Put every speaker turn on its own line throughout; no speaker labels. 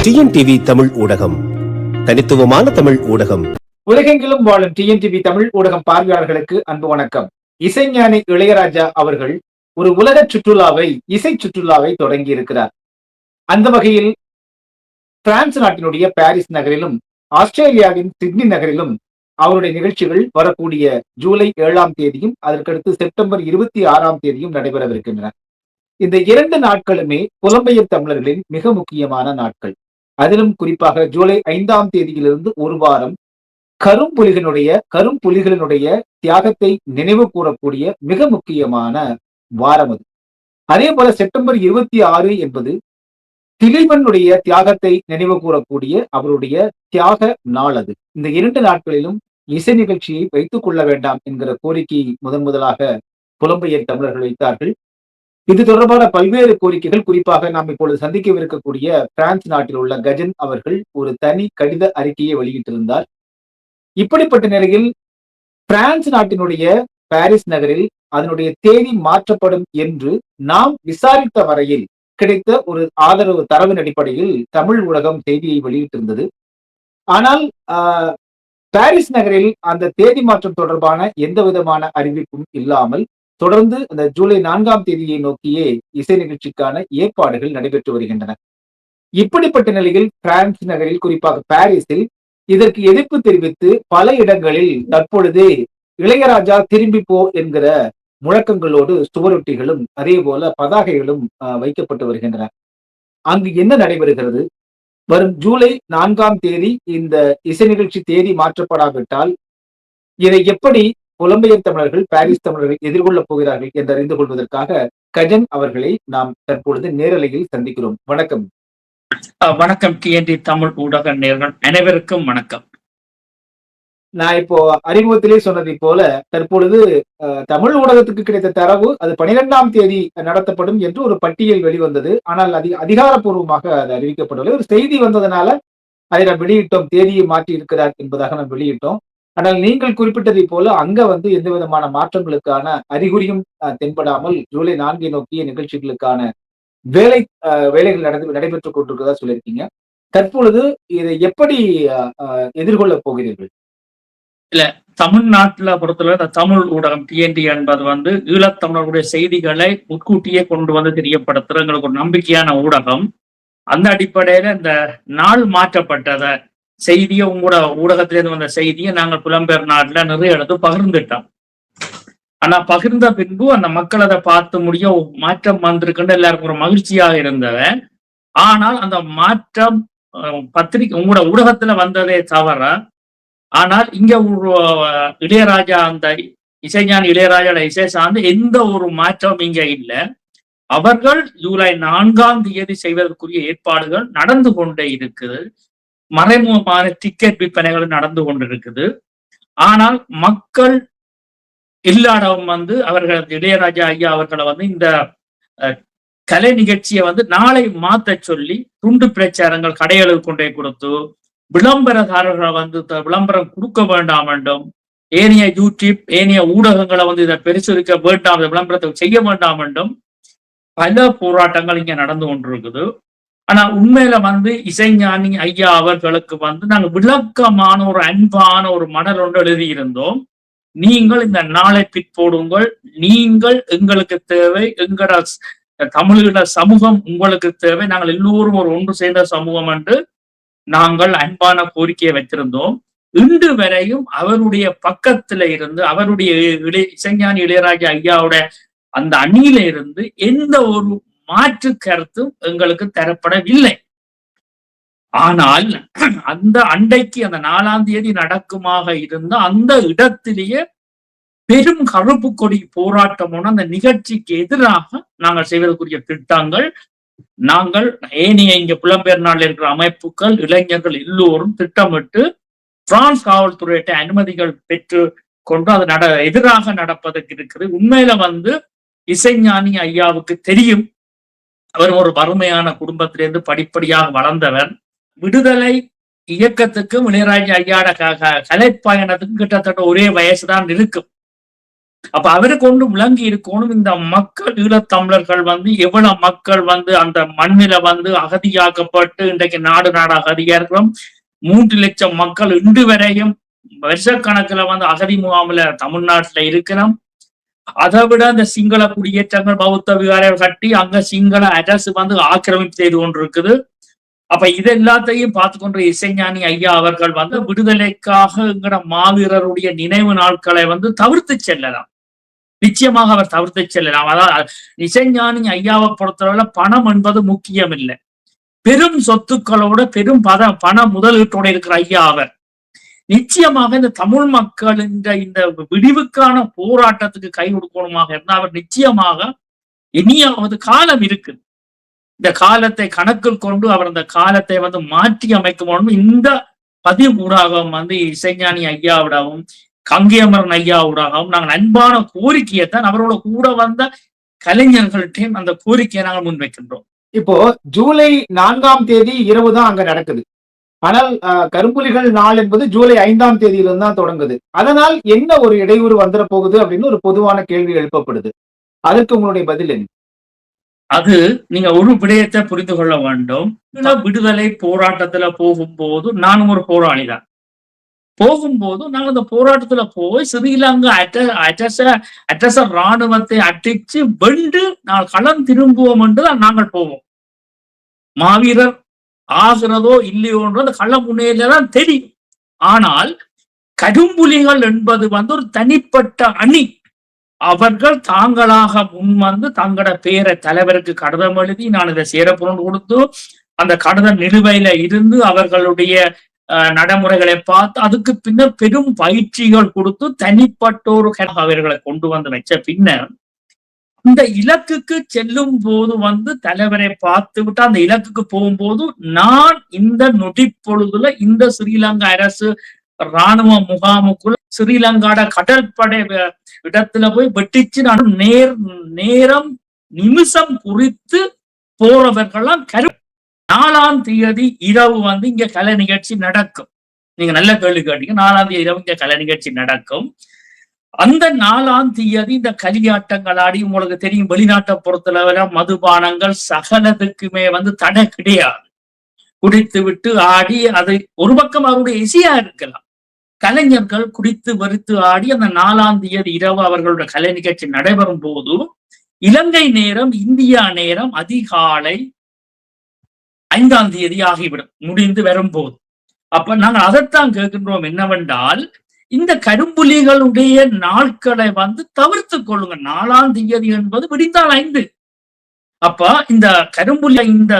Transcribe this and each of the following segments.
TNTV Tamil ஊடகம், தனித்துவமான தமிழ் ஊடகம்.
உலகெங்கிலும் வாழும் டிஎன்டிவி தமிழ் ஊடகம் பார்வையாளர்களுக்கு அன்பு வணக்கம். இசைஞானி இளையராஜா அவர்கள் ஒரு உலக சுற்றுலாவை, இசை சுற்றுலாவை தொடங்கி இருக்கிறார். அந்த வகையில் பிரான்ஸ் நாட்டினுடைய பாரிஸ் நகரிலும் ஆஸ்திரேலியாவின் சிட்னி நகரிலும் அவருடைய நிகழ்ச்சிகள் வரக்கூடிய ஜூலை 7ஆம் தேதியும் அதற்கடுத்து செப்டம்பர் 26ஆம் தேதியும் நடைபெறவிருக்கின்றன. இந்த 2 நாட்களுமே புலம்பெயர் தமிழர்களின் மிக முக்கியமான நாட்கள். அதிலும் குறிப்பாக ஜூலை 5ஆம் தேதியிலிருந்து ஒரு வாரம் கரும்புலிகளினுடைய தியாகத்தை நினைவு கூறக்கூடிய மிக முக்கியமான வாரம் அது. அதே போல செப்டம்பர் 26 என்பது திலீபனுடைய தியாகத்தை நினைவு கூறக்கூடிய அவருடைய தியாக நாள் அது. இந்த 2 நாட்களிலும் இசை நிகழ்ச்சியை வைத்துக் கொள்ள வேண்டாம் என்கிற கோரிக்கையை முதலாக புலம்பெயர் தமிழர்கள் வைத்தார்கள். இது தொடர்பான பல்வேறு கோரிக்கைகள், குறிப்பாக நாம் இப்பொழுது சந்திக்கவிருக்கக்கூடிய பிரான்ஸ் நாட்டில் உள்ள கஜன் அவர்கள் ஒரு தனி கடித அறிக்கையை வெளியிட்டிருந்தார். இப்படிப்பட்ட நிலையில் பிரான்ஸ் நாட்டினுடைய பாரிஸ் நகரில் அதனுடைய தேதி மாற்றப்படும் என்று நாம் விசாரித்த வரையில் கிடைத்த ஒரு ஆதரவு தரவின் அடிப்படையில் தமிழ் ஊடகம் செய்தியை வெளியிட்டிருந்தது. ஆனால் பாரிஸ் நகரில் அந்த தேதி மாற்றம் தொடர்பான எந்த விதமான அறிவிப்பும் இல்லாமல் தொடர்ந்து அந்த ஜூலை 4ஆம் தேதியை நோக்கியே இசை நிகழ்ச்சிக்கான ஏற்பாடுகள் நடைபெற்று வருகின்றன. இப்படிப்பட்ட நிலையில் பிரான்ஸ் நகரில், குறிப்பாக பாரிஸில் இதற்கு எதிர்ப்பு தெரிவித்து பல இடங்களில் தற்பொழுது இளையராஜா திரும்பி போ என்கிற முழக்கங்களோடு சுவரொட்டிகளும் அதே போல பதாகைகளும் வைக்கப்பட்டு வருகின்றன. அங்கு என்ன நடைபெறுகிறது? வரும் ஜூலை 4ஆம் தேதி இந்த இசை நிகழ்ச்சி தேதி மாற்றப்படாவிட்டால் இதை எப்படி புலம்பெயர் தமிழர்கள், பாரிஸ் தமிழர்கள் எதிர்கொள்ளப் போகிறார்கள் என்று அறிந்து கொள்வதற்காக கஜன் அவர்களை நாம் தற்பொழுது நேரலையில் சந்திக்கிறோம். வணக்கம்.
வணக்கம் டிஎன்டி தமிழ் ஊடக நேயர்கள் அனைவருக்கும் வணக்கம்.
நான் இப்போ அறிமுகத்திலே சொன்னதை போல தற்பொழுது தமிழ் ஊடகத்துக்கு கிடைத்த தரவு அது 12ஆம் தேதி நடத்தப்படும் என்று ஒரு பட்டியல் வெளிவந்தது. ஆனால் அதிகாரப்பூர்வமாக அது அறிவிக்கப்படவில்லை. ஒரு செய்தி வந்ததனால அதை நாம் வெளியிட்டோம், தேதியை மாற்றி இருக்கிறார் என்பதாக நாம் வெளியிட்டோம். ஆனால் நீங்கள் குறிப்பிட்டதை போல அங்க எந்த விதமான மாற்றங்களுக்கான அறிகுறியும் தென்படாமல் ஜூலை 4 நோக்கிய நிகழ்ச்சிகளுக்கான வேலைகள் நடைபெற்றுக் கொண்டிருக்கிறதா சொல்லியிருக்கீங்க. தற்பொழுது இதை எப்படி எதிர்கொள்ள போகிறீர்கள்?
இல்ல, தமிழ்நாட்டுல பொறுத்தவரை தமிழ் ஊடகம் டிஎன்டி என்பது ஈழத்தமிழர்களுடைய செய்திகளை முன்கூட்டியே கொண்டு வந்து தெரியப்படுத்துற எங்களுக்கு ஒரு நம்பிக்கையான ஊடகம். அந்த அடிப்படையில இந்த நாள் மாற்றப்பட்டத செய்தியை, உங்களோட ஊடகத்திலிருந்து வந்த செய்தியை நாங்கள் புலம்பெயர் நாட்டுல நிறைய இடத்து பகிர்ந்துட்டோம். ஆனா பகிர்ந்த பின்பு அந்த மக்கள் அதை பார்த்து முடிய மாற்றம் வந்திருக்குன்னு எல்லாருக்கும் ஒரு மகிழ்ச்சியாக இருந்தவன். ஆனால் அந்த மாற்றம் உங்களோட ஊடகத்துல வந்ததே தவிர, ஆனால் இங்க இளையராஜா, அந்த இசைஞானி இளையராஜாவோட இசை சார்ந்து எந்த ஒரு மாற்றமும் இங்க இல்லை. அவர்கள் ஜூலை 4ஆம் தேதி செய்வதற்குரிய ஏற்பாடுகள் நடந்து கொண்டே இருக்குது. மறைமுகமான டிக்கெட் விற்பனைகள் நடந்து கொண்டிருக்குது. ஆனால் மக்கள் இல்லாதவன் அவர்கள் இளையராஜா ஐயா அவர்களை இந்த கலை நிகழ்ச்சியை நாளை மாத்த சொல்லி துண்டு பிரச்சாரங்கள் கடைகளுக்கு கொண்டே கொடுத்து, விளம்பரதாரர்களை விளம்பரம் கொடுக்க வேண்டாம் என்றும், ஏனைய யூடியூப் ஏனைய ஊடகங்களை இதை பெருசுரிக்க வேண்டாம், விளம்பரத்தை செய்ய வேண்டாம் என்றும் பல போராட்டங்கள் இங்க நடந்து கொண்டிருக்குது. ஆனா உண்மையில இசைஞானி ஐயா அவர்களுக்கு நாங்க விளக்கமான ஒரு அன்பான ஒரு மடல் ஒன்று எழுதியிருந்தோம். நீங்கள் இந்த நாளை பிற்போடுங்கள், நீங்கள் எங்களுக்கு தேவை, எங்களோட தமிழீழ சமூகம் உங்களுக்கு தேவை, நாங்கள் எல்லோரும் ஒரு ஒன்று சேர்ந்த சமூகம் என்று நாங்கள் அன்பான கோரிக்கையை வைத்திருந்தோம். இன்று வரையும் அவருடைய பக்கத்துல இருந்து, அவருடைய இசைஞானி இளையராஜா ஐயாவோட அந்த அணியில இருந்து எந்த ஒரு மாற்று கருத்தும் எங்களுக்கு தரப்படவில்லை. ஆனால் அந்த அண்டைக்கு அந்த 4ஆம் தேதி நடக்குமாக இருந்த அந்த இடத்திலேயே பெரும் கருப்பு கொடி போராட்டமான அந்த நிகழ்ச்சிக்கு எதிராக நாங்கள் செய்வதற்குரிய திட்டங்கள், நாங்கள் ஏனைய இங்க புலம்பெயர் நாட்டில் இருக்கிற அமைப்புகள், இளைஞர்கள் எல்லோரும் திட்டமிட்டு பிரான்ஸ் காவல்துறையிட்ட அனுமதிகள் பெற்று கொண்டு அது எதிராக நடப்பதற்கு இருக்குது. உண்மையில இசைஞானி ஐயாவுக்கு தெரியும், அவர் ஒரு வறுமையான குடும்பத்திலிருந்து படிப்படியாக வளர்ந்தவர். விடுதலை இயக்கத்துக்கும் இளையராஜா ஐயாட கலைப்பயணத்துக்கும் கிட்டத்தட்ட ஒரே வயசுதான் இருக்கும். அப்ப அவருக்கு கொண்டு விளங்கி இருக்கணும் இந்த மக்கள் ஈழத்தமிழர்கள் வந்து எவ்வளவு மக்கள் வந்து அந்த மண்ணில வந்து அகதியாக்கப்பட்டு இன்றைக்கு நாடு அகதியா இருக்கிறோம். 3 லட்சம் மக்கள் இன்று வரையும் வருஷக்கணக்குல வந்து அகதி முகாமில் தமிழ்நாட்டுல இருக்கிறோம். அதை விட இந்த சிங்கள குடியேற்றங்கள் பௌத்த விகாரங்கள் கட்டி அங்க சிங்கள அரசு வந்து ஆக்கிரமிப்பு செய்து கொண்டிருக்குது. அப்ப இது எல்லாத்தையும் பார்த்து கொண்ட இசைஞானி ஐயா அவர்கள் வந்து விடுதலைக்காக மாவீரருடைய நினைவு நாட்களை வந்து தவிர்த்து செல்லலாம். நிச்சயமாக அவர் தவிர்த்து செல்லலாம். அதாவது இசைஞானி ஐயாவை பொறுத்தவரை பணம் என்பது முக்கியம் இல்லை. பெரும் சொத்துக்களோட பெரும் பண முதலீட்டோட இருக்கிற ஐயா அவர். நிச்சயமாக இந்த தமிழ் மக்கள் இந்த விடிவுக்கான போராட்டத்துக்கு கை கொடுக்கணுமாக இருந்தால் அவர் நிச்சயமாக இனியாவது காலம் இருக்கு. இந்த காலத்தை கணக்கில் கொண்டு அவர் அந்த காலத்தை வந்து மாற்றி அமைக்கணும். இந்த பதிவூடாகவும் வந்து இசைஞானி ஐயாவிடவும் கங்கையமரன் ஐயாவுடாகவும் நாங்கள் அன்பான கோரிக்கையைத்தான் அவரோட கூட வந்த கலைஞர்கள்ட்டையும் அந்த கோரிக்கையை நாங்கள் முன்வைக்கின்றோம்.
இப்போ ஜூலை 4ஆம் தேதி இரவு தான் அங்க நடக்குது. ஆனால் கரும்புலிகள் நாள் என்பது ஜூலை 5ஆம் தேதியிலிருந்து தான் தொடங்குது. அதனால் என்ன ஒரு இடையூறு வந்துட போகுது அப்படின்னு ஒரு பொதுவான கேள்வி எழுப்பப்படுது. அதற்கு உங்களுடைய பதில் என்ன?
அது நீங்க ஒரு விடயத்தை புரிந்து கொள்ள வேண்டும். விடுதலை போராட்டத்துல போகும்போது நானும் ஒரு போராளிதான். போகும்போது நாங்கள் அந்த போராட்டத்துல போய் ஸ்ரீலங்கா அட்ரஸ ராணுவத்தை அட்டிச்சு வென்று நாங்கள் களம் திரும்புவோம் என்றுதான் நாங்கள் போவோம். மாவீரர் ஆகிறதோ இல்லையோன்ற அந்த கள முன்னேறதான் தெரியும். ஆனால் கரும்புலிகள் என்பது வந்து ஒரு தனிப்பட்ட அணி. அவர்கள் தாங்களாக முன் வந்து தங்களோட பேரை தலைவருக்கு கடிதம் எழுதி நான் இதை சேரப்பொருள் கொடுத்து அந்த கடிதம் நிலுவையில இருந்து அவர்களுடைய நடைமுறைகளை பார்த்து அதுக்கு பின்னர் பெரும் பயிற்சிகள் கொடுத்து தனிப்பட்டோரு அவர்களை கொண்டு வந்து வச்ச பின்னர் இந்த இலக்குக்கு செல்லும் போது வந்து தலைவரை பார்த்து விட்டு அந்த இலக்குக்கு போகும்போது நான் இந்த நொடிப்பொழுதுல இந்த ஸ்ரீலங்கா அரசு இராணுவ முகாமுக்குள்ள ஸ்ரீலங்காட கடற்படை இடத்துல போய் வெட்டிச்சு நான் நேரம் நிமிஷம் குறித்து போறவர்கள்லாம் 4ஆம் தேதி இரவு வந்து இங்க கலை நிகழ்ச்சி நடக்கும். நீங்க நல்ல கேள்வி கேட்டீங்க. 4ஆம் தேதி இரவு இங்க கலை நிகழ்ச்சி நடக்கும். அந்த 4ஆம் தேதி இந்த களியாட்டங்கள் ஆடி உங்களுக்கு தெரியும். வெளிநாட்டை பொறுத்தளவுல மதுபானங்கள் சகலத்துக்குமே வந்து தடை கிடையாது. குடித்து விட்டு ஆடி அது ஒரு பக்கம் அவருடைய இசையா இருக்கலாம். கலைஞர்கள் குடித்து வெறுத்து ஆடி அந்த 4ஆம் தேதி இரவு அவர்களுடைய கலை நிகழ்ச்சி நடைபெறும் போது இலங்கை நேரம் இந்தியா நேரம் அதிகாலை 5ஆம் தேதி ஆகிவிடும் முடிந்து வரும்போது. அப்ப நாங்கள் அதைத்தான் கேட்கின்றோம் என்னவென்றால் இந்த கரும்புலிகளுடைய நாட்களை வந்து தவிர்த்து கொள்ளுங்க. 4ஆம் தேதி என்பது விடிந்தால் 5. அப்ப இந்த கரும்புலி இந்த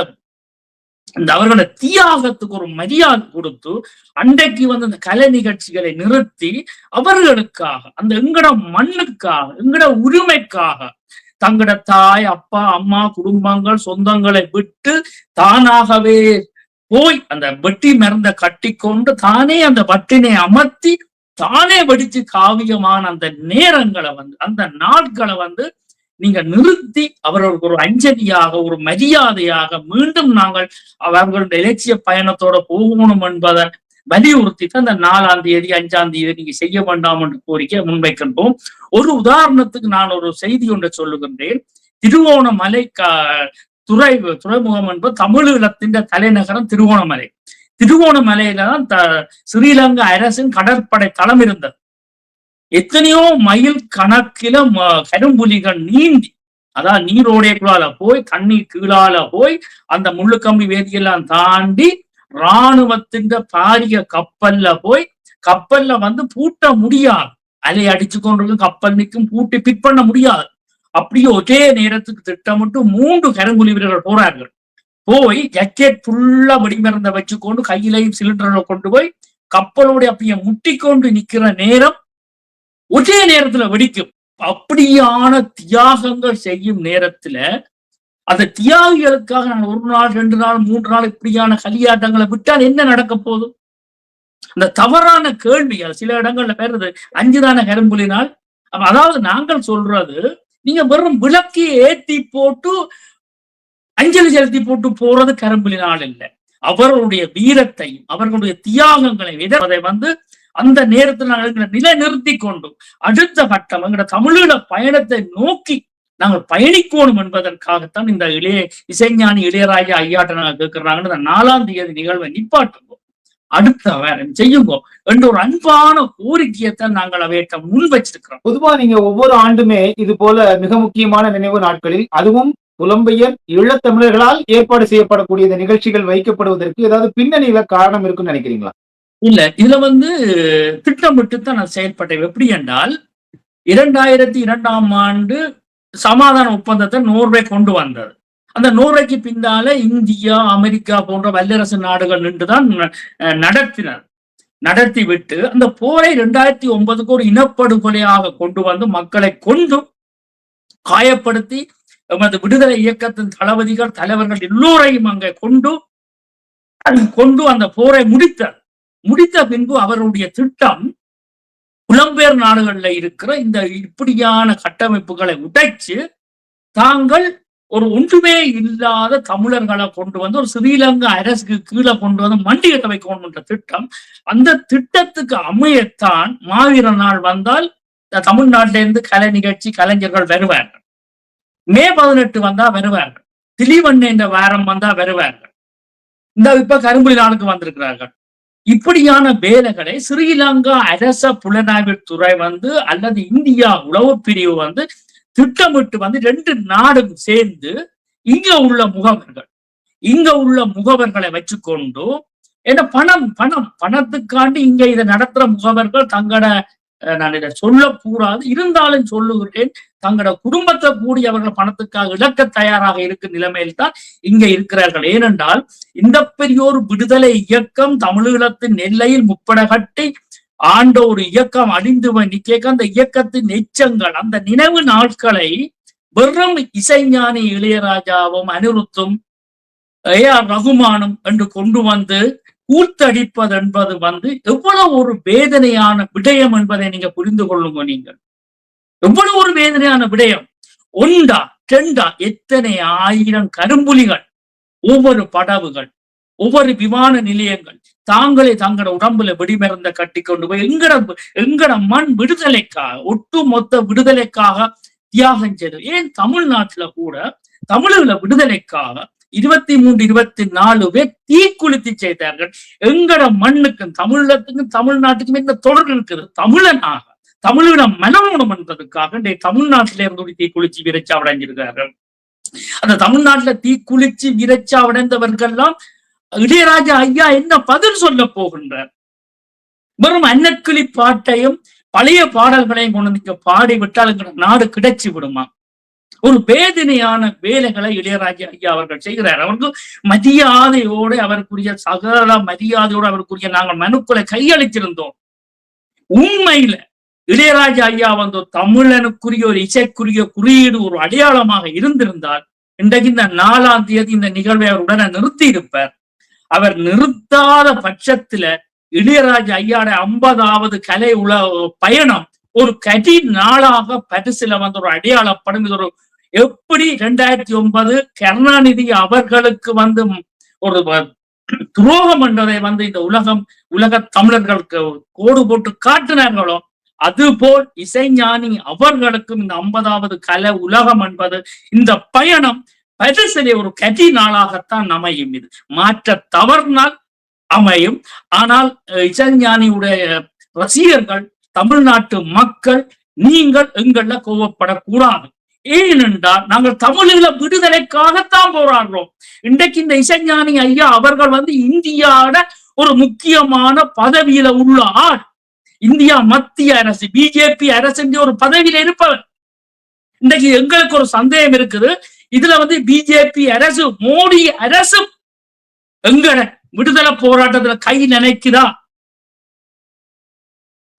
அவர்களோட தியாகத்துக்கு ஒரு மரியாதை கொடுத்து அன்றைக்கு வந்து அந்த கலை நிகழ்ச்சிகளை நிறுத்தி அவர்களுக்காக அந்த எங்கட மண்ணுக்காக எங்கட உரிமைக்காக தங்கட தாய் அப்பா அம்மா குடும்பங்கள் சொந்தங்களை விட்டு தானாகவே போய் அந்த வெட்டி மருந்த கட்டி கொண்டு தானே அந்த வட்டினை அமர்த்தி தானே வெடிச்சு காவியமான அந்த நேரங்களை வந்து அந்த நாட்களை வந்து நீங்க நிறுத்தி அவர்களுக்கு ஒரு அஞ்சலியாக ஒரு மரியாதையாக மீண்டும் நாங்கள் அவர்களுடைய இலட்சிய பயணத்தோட போகணும் என்பதை வலியுறுத்தி அந்த 4ஆம் தேதி 5ஆம் தேதி நீங்க செய்ய வேண்டாம் என்று கோரிக்கை முன்வைக்கின்றோம். ஒரு உதாரணத்துக்கு நான் ஒரு செய்தி ஒன்றை சொல்லுகின்றேன். திருவோணமலை துறைமுகம் என்பது தமிழீழத்தின் தலைநகரம் திருவோணமலை. திருவோணமலையில தான் ஸ்ரீலங்கா அரசின் கடற்படை தளம் இருந்தது. எத்தனையோ மைல் கணக்கில கரும்புலிகள் நீந்தி அதாவது நீரோடைக்குள்ளால போய் தண்ணீர் கீழால போய் அந்த முள்ளுக்கம்பி வேதியெல்லாம் தாண்டி இராணுவத்தின் பாரிய கப்பல்ல போய் கப்பல்ல வந்து பூட்ட முடியாது. அலை அடிச்சு கொண்டிருக்கும் கப்பல் நிற்கும் பூட்டி பிட் பண்ண முடியாது. அப்படியே ஒரே நேரத்துக்கு திட்டமிட்டு 3 கரும்புலி வீரர்கள் போறார்கள். போய் ஜக்கெட் ஃபுல்லா வெடிமருந்த வச்சுக்கொண்டு கையிலையும் சிலிண்டர்ல கொண்டு போய் கப்பலோட அப்படியே முட்டிக்கொண்டு நிக்கிற நேரம் ஒரே நேரத்துல வெடிக்கும். அப்படியான தியாகங்கள் செய்யும் நேரத்துல அந்த தியாகிகளுக்காக நாங்கள் 1 நாள் 2 நாள் 3 நாள் இப்படியான களியாட்டங்களை விட்டால் என்ன நடக்க போதும்? அந்த தவறான கேள்வி சில இடங்கள்ல பேருது 5 தான கரும்புலி நாள். அப்ப அதாவது நாங்கள் சொல்றது நீங்க வெறும் விளக்கி ஏற்றி போட்டு அஞ்சலி செலுத்தி போட்டு போறது கரும்புலி நாள் இல்லை. அவர்களுடைய வீரத்தையும் அவர்களுடைய தியாகங்களை அதை வந்து அந்த நேரத்தில் நாங்கள் நிலைநிறுத்தி கொண்டு அடுத்த கட்டம் எங்களோட தமிழீழ பயணத்தை நோக்கி நாங்கள் பயணிக்கணும் என்பதற்காகத்தான் இந்த இசைஞானி இளையராஜா ஐயாட்ட நாங்கள் கேட்கிறாங்கன்னு இந்த 4ஆம் தேதி நிகழ்வை நிப்பாட்டுங்க, அடுத்த வேற செய்யுங்க என்ற ஒரு அன்பான கோரிக்கையைத்தான் நாங்கள் அவையிட்ட முன் வச்சிருக்கிறோம்.
பொதுவா நீங்க ஒவ்வொரு ஆண்டுமே இது போல மிக முக்கியமான நினைவு நாட்களில், அதுவும் புலம்பெயர் ஈழத்தமிழர்களால் ஏற்பாடு செய்யப்படக்கூடிய இந்த நிகழ்ச்சிகள் வைக்கப்படுவதற்கு ஏதாவது பின்னணியில காரணம் இருக்குன்னு நினைக்கிறீங்களா?
இல்ல, இதுல திட்டமிட்டுத்தான் நான் செயல்பட்டேன். எப்படி என்றால் 2002ஆம் ஆண்டு சமாதான ஒப்பந்தத்தை நோர்வே கொண்டு வந்தது. அந்த நோர்வேக்கு பின்னால இந்தியா, அமெரிக்கா போன்ற வல்லரசு நாடுகள் நின்றுதான் நடத்தினர். நடத்தி விட்டு அந்த போரை 2009க்கு ஒரு இனப்படுகொலையாக கொண்டு வந்து மக்களை கொண்டு காயப்படுத்தி எமது விடுதலை இயக்கத்தின் தளபதிகள் தலைவர்கள் எல்லோரையும் அங்கே கொண்டு அந்த போரை முடித்த பின்பு அவருடைய திட்டம் புலம்பெயர் நாடுகள்ல இருக்கிற இந்த இப்படியான கட்டமைப்புகளை உடைச்சு தாங்கள் ஒரு ஒன்றுமே இல்லாத தமிழர்களை கொண்டு வந்து ஒரு ஸ்ரீலங்கா அரசுக்கு கீழே கொண்டு வந்து மண்டி கட்ட வைக்கணும் என்ற திட்டம். அந்த திட்டத்துக்கு அமையத்தான் மாவீர நாள் வந்தால் தமிழ்நாட்டில இருந்து கலை நிகழ்ச்சி கலைஞர்கள் வருவார்கள். மே 18 வந்தா வருவார்கள். திலீவன் என்ற வாரம் வந்தா வருவார்கள். இந்த இப்ப கரும்புலி நாளுக்கு வந்திருக்கிறார்கள். இப்படியான வேலைகளை ஸ்ரீலங்கா அரச புலனாய்வுத்துறை அல்லது இந்தியா உளவு பிரிவு திட்டமிட்டு 2 நாடும் சேர்ந்து இங்க உள்ள முகவர்களை வச்சுக்கொண்டு, ஏன்னா பணத்துக்காண்டி இங்க இதை நடத்துற முகவர்கள் தங்களோட, நான் இதை சொல்லக்கூடாது இருந்தாலும் சொல்லுகிறேன், தங்களோட குடும்பத்தை கூடி அவர்கள் பணத்துக்காக இழக்க தயாராக இருக்கும் நிலைமையில் தான் இங்க இருக்கிறார்கள். ஏனென்றால் இந்த பெரியோர் விடுதலை இயக்கம் தமிழீழத்தின் எல்லையில் முப்படகட்டி ஆண்ட ஒரு இயக்கம் அழிந்து நிற்க, அந்த இயக்கத்தின் எச்சங்கள், அந்த நினைவு நாட்களை வெறும் இசைஞானி இளையராஜாவும் அனிருத்தும் ஏஆர் ரகுமானும் என்று கொண்டு வந்து கூத்தடிப்பது என்பது எவ்வளவு ஒரு வேதனையான விடயம் என்பதை நீங்க புரிந்து கொள்ளுங்க. நீங்கள் எவ்வளவு ஒரு வேதனையான விடயம். 1 2 எத்தனை ஆயிரம் கரும்புலிகள், ஒவ்வொரு படவுகள், ஒவ்வொரு விமான நிலையங்கள் தாங்களே தங்களோட உடம்புல வெடிமருந்த கட்டி கொண்டு போய் எங்கட மண் விடுதலைக்காக, ஒட்டுமொத்த விடுதலைக்காக தியாகம் செய்தது. ஏன் தமிழ்நாட்டுல கூட தமிழீழ விடுதலைக்காக 23 24 பேர் தீக்குளித்து செய்தார்கள். எங்கட மண்ணுக்கும் தமிழத்துக்கும் தமிழ்நாட்டுக்கும் இந்த தொடர்பு இருக்குது. தமிழீழம் மனோணம் என்பதற்காக தமிழ்நாட்டில இருந்து தீக்குளிச்சு விரைச்சாவடைஞ்சிருக்கார்கள். அந்த தமிழ்நாட்டுல தீக்குளிச்சு விரைச்சாவடைந்தவர்கள்லாம் இளையராஜா ஐயா என்ன பதில் சொல்ல போகின்றார்? வெறும் அன்னக்கிளி பாட்டையும் பழைய பாடல்களையும் கொண்டு பாடி விட்டால் நாடு கிடைச்சி விடுமா? ஒரு வேதனையான வேலைகளை இளையராஜா ஐயா அவர்கள் செய்கிறார். அவருக்கு மரியாதையோடு, அவருக்குரிய சகல மரியாதையோடு அவருக்குரிய நாங்கள் மனுக்களை கையளித்திருந்தோம். உண்மையில இளையராஜா ஐயா தமிழனுக்குரிய ஒரு இசைக்குரிய குறியீடு, ஒரு அடையாளமாக இருந்திருந்தால் இன்றைக்கு இந்த 4ஆம் தேதி இந்த நிகழ்வை அவர் உடனே நிறுத்தி இருப்பார். அவர் நிறுத்தாத பட்சத்துல இளையராஜா ஐயாட 50வது கலை பயணம் ஒரு கடி நாளாக பரிசுல ஒரு அடையாளப்படும். இது ஒரு எப்படி 2009 கருணாநிதி அவர்களுக்கு ஒரு துரோகம் என்றதை இந்த உலக தமிழர்களுக்கு கோடு போட்டு காட்டினார்களோ, அதுபோல் இசைஞானி அவர்களுக்கும் இந்த 50வது கலை உலகம் என்பது இந்த பயணம் பரிசிலே ஒரு கடி நாளாகத்தான் அமையும். இது மாற்ற தவறினால் அமையும். ஆனால் இசைஞானியுடைய ரசிகர்கள், தமிழ்நாட்டு மக்கள், நீங்கள் எங்கள கோவப்படக்கூடாது. ஏனென்றால் நாங்கள் தமிழீழ விடுதலைக்காகத்தான் போராடுறோம். இன்றைக்கு இந்த இசைஞானி ஐயா அவர்கள் இந்தியாவோட ஒரு முக்கியமான பதவியில உள்ள ஆள். இந்தியா மத்திய அரசு, பிஜேபி அரசு ஒரு பதவியில இருப்பவர். இன்றைக்கு எங்களுக்கு ஒரு சந்தேகம் இருக்குது. இதுல பிஜேபி அரசு, மோடி அரசு எங்கட விடுதலை போராட்டத்துல கை நினைக்குதா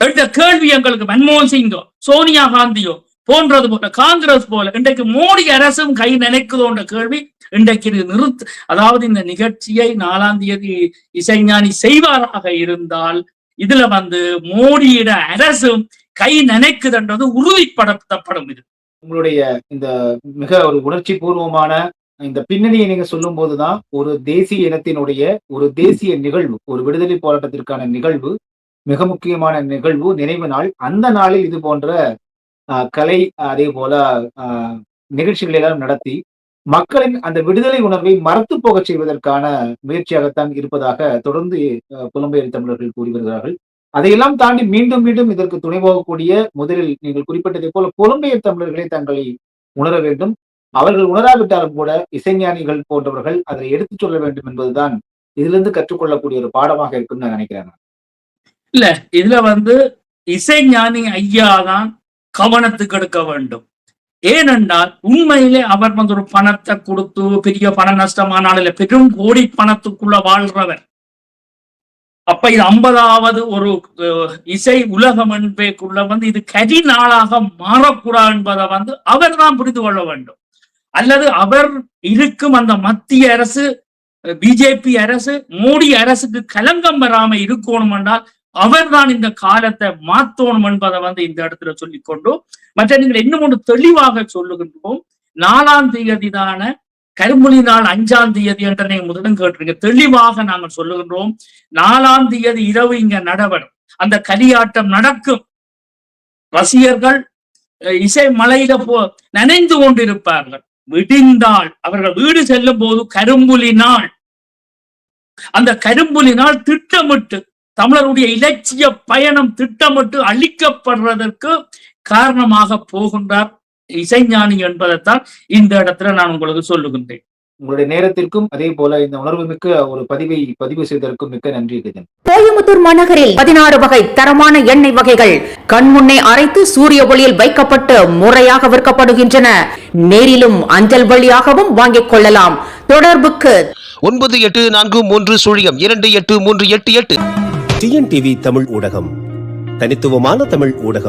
என்ற கேள்வி எங்களுக்கு மன்மோகன் சிங்கோ, சோனியா காந்தியோ போன்றது போல, காங்கிரஸ் போல இன்றைக்கு மோடி அரசும் கை நினைக்குதோன்ற கேள்வி இன்றைக்கு அதாவது இந்த நிகழ்ச்சியை 4ஆம் தேதி இசைஞானி செய்வாராக இருந்தால் இதுல மோடியிட அரசும் கை நினைக்குதுன்றது உறுதிப்படுத்தப்படும். இது
உங்களுடைய இந்த மிக ஒரு உணர்ச்சி பூர்வமான இந்த பின்னணியை நீங்க சொல்லும் போதுதான் ஒரு தேசிய இனத்தினுடைய ஒரு தேசிய நிகழ்வு, ஒரு விடுதலை போராட்டத்திற்கான நிகழ்வு மிக முக்கியமான நிகழ்வு, நினைவு நாள். அந்த நாளில் இது போன்ற கலை அதே போல நிகழ்ச்சிகளை எல்லாம் நடத்தி மக்களின் அந்த விடுதலை உணர்வை மறத்து போகச் செய்வதற்கான முயற்சியாகத்தான் இருப்பதாக தொடர்ந்து புலம்பெயர் தமிழர்கள் கூறி வருகிறார்கள். அதையெல்லாம் தாண்டி மீண்டும் மீண்டும் இதற்கு துணை போகக்கூடிய, முதலில் நீங்கள் குறிப்பிட்டதை போல புலம்பெயர் தமிழர்களே தங்களை உணர வேண்டும். அவர்கள் உணராவிட்டாலும் கூட இசைஞானிகள் போன்றவர்கள் அதை எடுத்துச் சொல்ல வேண்டும் என்பதுதான் இதிலிருந்து கற்றுக்கொள்ளக்கூடிய ஒரு பாடமாக இருக்குன்னு நான் நினைக்கிறேன்.
இல்ல, இதுல இசைஞானி ஐயா தான் கவனத்துக்கு எடுக்க வேண்டும். ஏனென்றால் உண்மையிலே அவர் ஒரு பணத்தை கொடுத்து பெரிய பண நஷ்டமானால பெரும் கோடி பணத்துக்குள்ள வாழ்றவர். அப்ப இது 50வது ஒரு இசை உலகம் என்பேக்குள்ள இது கரி நாளாக மாறக்கூடாது என்பதை அவர் தான் புரிந்து கொள்ள வேண்டும். அல்லது அவர் இருக்கும் அந்த மத்திய அரசு, பிஜேபி அரசு, மோடி அரசுக்கு கலங்கம் வராம இருக்கணும் என்றால் அவர் தான் இந்த காலத்தை மாத்தணும் என்பதை இந்த இடத்துல சொல்லிக்கொண்டு, மற்ற நீங்கள் இன்னும் ஒன்று தெளிவாக சொல்லுகின்றோம். 4ஆம் தேதி தான கரும்புலி நாள், 5ஆம் தேதி என்ற நீங்க முதலும் கேட்டிருக்க. தெளிவாக நாங்கள் சொல்லுகின்றோம், 4ஆம் தேதி இரவு இங்க நடவடும், அந்த கலியாட்டம் நடக்கும். ரசிகர்கள் இசை மலையில நனைந்து கொண்டிருப்பார்கள். விடிந்தால் அவர்கள் வீடு செல்லும் போது கரும்புலி நாள், அந்த கரும்புலி நாள் திட்டமிட்டு தமிழருடைய இலட்சிய பயணம் திட்டமிட்டு அழிக்கப்படுறதற்கு காரணமாக போகின்றார் இசைஞானி என்பதைத்தான் இந்த இடத்துல நான் உங்களுக்கு சொல்லுகின்றேன்.
உங்களுடைய நேரத்திற்கும் அதே போல இந்த உணர்வு மிக்க ஒரு பதிவு செய்ததற்கும் மிக்க நன்றி.
கோயம்புத்தூர் மாநகரில் 16 வகை தரமான எண்ணெய் வகைகள் கண்முன்னே அரைத்து சூரிய ஒளியில் வைக்கப்பட்டு முறையாக விற்கப்படுகின்றன. நேரிலும் அஞ்சல் வழியாகவும் வாங்கிக் கொள்ளலாம். தொடர்புக்கு
9843028388. டிஎன்டிவி தமிழ் ஊடகம், தனித்துவமான தமிழ் ஊடகம்.